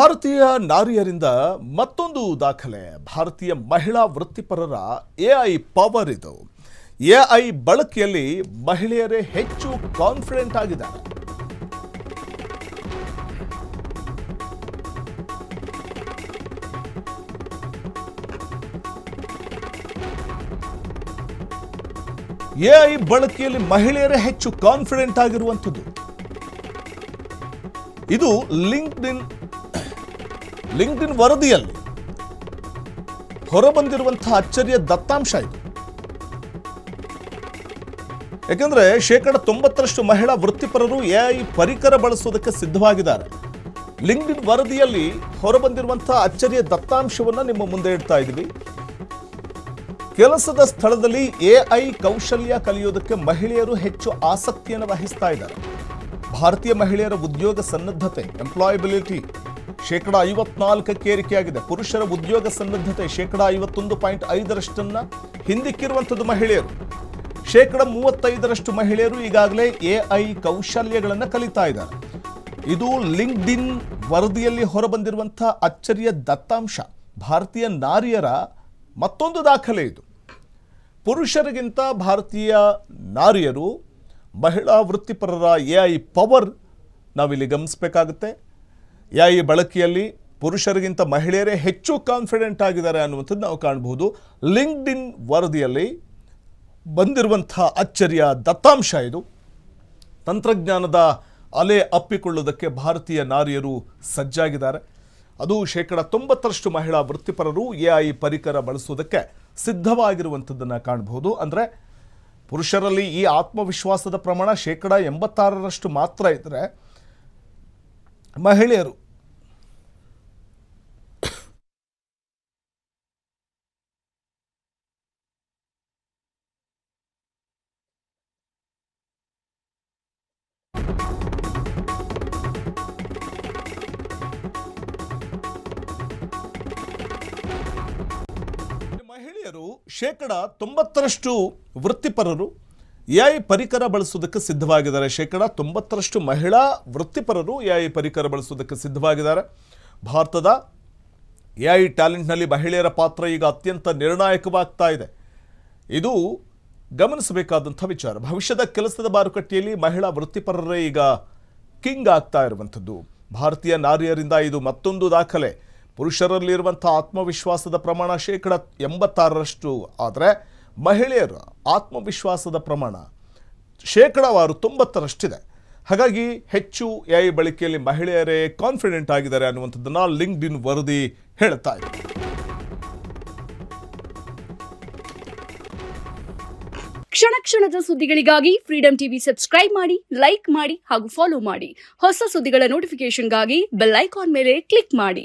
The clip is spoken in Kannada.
ಭಾರತೀಯ ನಾರಿಯರಿಂದ ಮತ್ತೊಂದು ದಾಖಲೆ. ಭಾರತೀಯ ಮಹಿಳಾ ವೃತ್ತಿಪರರ ಎಐ ಪವರ್ ಇದು. ಎಐ ಬಳಕೆಯಲ್ಲಿ ಮಹಿಳೆಯರೇ ಹೆಚ್ಚು ಕಾನ್ಫಿಡೆಂಟ್ ಆಗಿದ್ದಾರೆ. ಎಐ ಬಳಕೆಯಲ್ಲಿ ಮಹಿಳೆಯರೇ ಹೆಚ್ಚು ಕಾನ್ಫಿಡೆಂಟ್ ಆಗಿರುವಂಥದ್ದು. ಇದು ಲಿಂಕ್ಡ್ಇನ್ ವರದಿಯಲ್ಲಿ ಹೊರಬಂದಿರುವಂತಹ ಅಚ್ಚರಿಯ ದತ್ತಾಂಶ ಇದು. ಯಾಕಂದ್ರೆ 90% ಮಹಿಳಾ ವೃತ್ತಿಪರರು ಎಐ ಪರಿಕರ ಬಳಸುವುದಕ್ಕೆ ಸಿದ್ಧವಾಗಿದ್ದಾರೆ. ಲಿಂಕ್ಡ್ಇನ್ ವರದಿಯಲ್ಲಿ ಹೊರಬಂದಿರುವಂತಹ ಅಚ್ಚರಿಯ ದತ್ತಾಂಶವನ್ನು ನಿಮ್ಮ ಮುಂದೆ ಇಡ್ತಾ ಇದ್ದೀವಿ. ಕೆಲಸದ ಸ್ಥಳದಲ್ಲಿ ಎಐ ಕೌಶಲ್ಯ ಕಲಿಯೋದಕ್ಕೆ ಮಹಿಳೆಯರು ಹೆಚ್ಚು ಆಸಕ್ತಿಯನ್ನು ವಹಿಸ್ತಾ ಇದ್ದಾರೆ. ಭಾರತೀಯ ಮಹಿಳೆಯರ ಉದ್ಯೋಗ ಸನ್ನದ್ಧತೆ ಎಂಪ್ಲಾಯಬಿಲಿಟಿ 54% ಏರಿಕೆಯಾಗಿದೆ. ಪುರುಷರ ಉದ್ಯೋಗ ಸನ್ನದ್ಧತೆ 51.5% ಹಿಂದಿಕ್ಕಿರುವಂಥದ್ದು ಮಹಿಳೆಯರು. 35% ಮಹಿಳೆಯರು ಈಗಾಗಲೇ ಎಐ ಕೌಶಲ್ಯಗಳನ್ನು ಕಲಿತಾ ಇದ್ದಾರೆ. ಇದು ಲಿಂಕ್ಡ್ಇನ್ ವರದಿಯಲ್ಲಿ ಹೊರಬಂದಿರುವಂತಹ ಅಚ್ಚರಿಯ ದತ್ತಾಂಶ. ಭಾರತೀಯ ನಾರಿಯರ ಮತ್ತೊಂದು ದಾಖಲೆ ಇದು. ಪುರುಷರಿಗಿಂತ ಭಾರತೀಯ ನಾರಿಯರು ಮಹಿಳಾ ವೃತ್ತಿಪರರ ಎಐ ಪವರ್ ನಾವಿಲ್ಲಿ ಗಮನಿಸಬೇಕಾಗುತ್ತೆ. ಎಐ ಬಳಕೆಯಲ್ಲಿ ಪುರುಷರಿಗಿಂತ ಮಹಿಳೆಯರೇ ಹೆಚ್ಚು ಕಾನ್ಫಿಡೆಂಟ್ ಆಗಿದ್ದಾರೆ ಅನ್ನುವಂಥದ್ದು ನಾವು ಕಾಣಬಹುದು. ಲಿಂಕ್ಡ್ಇನ್ ವರದಿಯಲ್ಲಿ ಬಂದಿರುವಂತಹ ಅಚ್ಚರಿಯ ದತ್ತಾಂಶ ಇದು. ತಂತ್ರಜ್ಞಾನದ ಅಲೆ ಅಪ್ಪಿಕೊಳ್ಳುವುದಕ್ಕೆ ಭಾರತೀಯ ನಾರಿಯರು ಸಜ್ಜಾಗಿದ್ದಾರೆ. ಅದು 90% ಮಹಿಳಾ ವೃತ್ತಿಪರರು ಎಐ ಪರಿಕರ ಬಳಸುವುದಕ್ಕೆ ಸಿದ್ಧವಾಗಿರುವಂಥದ್ದನ್ನು ಕಾಣಬಹುದು. ಅಂದರೆ ಪುರುಷರಲ್ಲಿ ಈ ಆತ್ಮವಿಶ್ವಾಸದ ಪ್ರಮಾಣ 86% ಮಾತ್ರ ಇದ್ದರೆ ಮಹಿಳೆಯರು ಮಹಿಳೆಯರು 90% ವೃತ್ತಿಪರರು ಎಐ ಪರಿಕರ ಬಳಸುವುದಕ್ಕೆ ಸಿದ್ಧವಾಗಿದ್ದಾರೆ. 90% ಮಹಿಳಾ ವೃತ್ತಿಪರರು ಎಐ ಪರಿಕರ ಬಳಸುವುದಕ್ಕೆ ಸಿದ್ಧವಾಗಿದ್ದಾರೆ. ಭಾರತದ ಎಐ ಟ್ಯಾಲೆಂಟ್ನಲ್ಲಿ ಮಹಿಳೆಯರ ಪಾತ್ರ ಈಗ ಅತ್ಯಂತ ನಿರ್ಣಾಯಕವಾಗ್ತಾ ಇದೆ. ಇದು ಗಮನಿಸಬೇಕಾದಂಥ ವಿಚಾರ. ಭವಿಷ್ಯದ ಕೆಲಸದ ಮಾರುಕಟ್ಟೆಯಲ್ಲಿ ಮಹಿಳಾ ವೃತ್ತಿಪರರೇ ಈಗ ಕಿಂಗ್ ಆಗ್ತಾ ಇರುವಂಥದ್ದು. ಭಾರತೀಯ ನಾರಿಯರಿಂದ ಇದು ಮತ್ತೊಂದು ದಾಖಲೆ. ಪುರುಷರಲ್ಲಿರುವಂಥ ಆತ್ಮವಿಶ್ವಾಸದ ಪ್ರಮಾಣ 86% ಆದರೆ ಮಹಿಳೆಯರ ಆತ್ಮವಿಶ್ವಾಸದ ಪ್ರಮಾಣ 90% ಹಾಗಾಗಿ ಹೆಚ್ಚು ಎಐ ಬಳಕೆಯಲ್ಲಿ ಮಹಿಳೆಯರೇ ಕಾನ್ಫಿಡೆಂಟ್ ಆಗಿದ್ದಾರೆ ಅನ್ನುವಂಥದ್ದನ್ನು ಲಿಂಕ್ಡ್ಇನ್ ವರದಿ ಹೇಳ್ತಾ ಇದೆ. ಕ್ಷಣ ಕ್ಷಣದ ಸುದ್ದಿಗಳಿಗಾಗಿ ಫ್ರೀಡಂ ಟಿವಿ ಸಬ್ಸ್ಕ್ರೈಬ್ ಮಾಡಿ, ಲೈಕ್ ಮಾಡಿ ಹಾಗೂ ಫಾಲೋ ಮಾಡಿ. ಹೊಸ ಸುದ್ದಿಗಳ ನೋಟಿಫಿಕೇಶನ್ಗಾಗಿ ಬೆಲ್ ಐಕಾನ್ ಮೇಲೆ ಕ್ಲಿಕ್ ಮಾಡಿ.